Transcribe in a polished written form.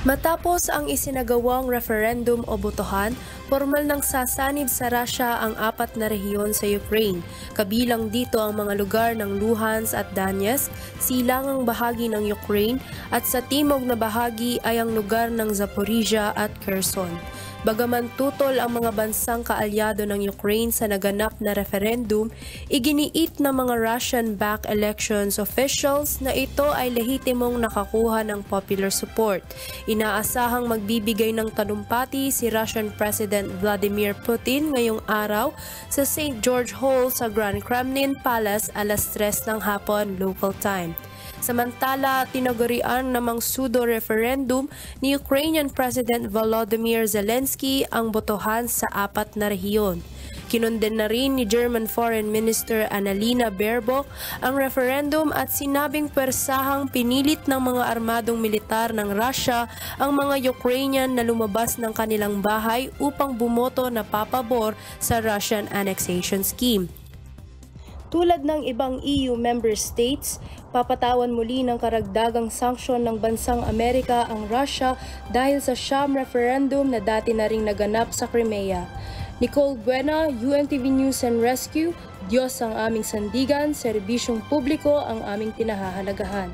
Matapos ang isinagawang referendum o botohan, formal nang sasanib sa Russia ang 4 na rehiyon sa Ukraine. Kabilang dito ang mga lugar ng Luhansk at Donetsk, silangang bahagi ng Ukraine, at sa timog na bahagi ay ang lugar ng Zaporizhia at Kherson. Bagaman tutol ang mga bansang kaalyado ng Ukraine sa naganap na referendum, iginiit ng mga Russian-backed elections officials na ito ay lehitimong nakakuha ng popular support. Inaasahang magbibigay ng talumpati si Russian President Vladimir Putin ngayong araw sa St. George Hall sa Grand Kremlin Palace alas 3 ng hapon local time. Samantala, tinagurian namang pseudo-referendum ni Ukrainian President Volodymyr Zelensky ang botohan sa 4 na rehiyon. Kinunden na rin ni German Foreign Minister Annalena Baerbock ang referendum at sinabing pwersahang pinilit ng mga armadong militar ng Russia ang mga Ukrainian na lumabas ng kanilang bahay upang bumoto na papabor sa Russian annexation scheme. Tulad ng ibang EU member states, papatawan muli ng karagdagang sanksyon ng bansang Amerika ang Russia dahil sa sham referendum na dati na ring naganap sa Crimea. Nicole Buena, UNTV News and Rescue, Diyos ang aming sandigan, serbisyong publiko ang aming pinahahalagahan.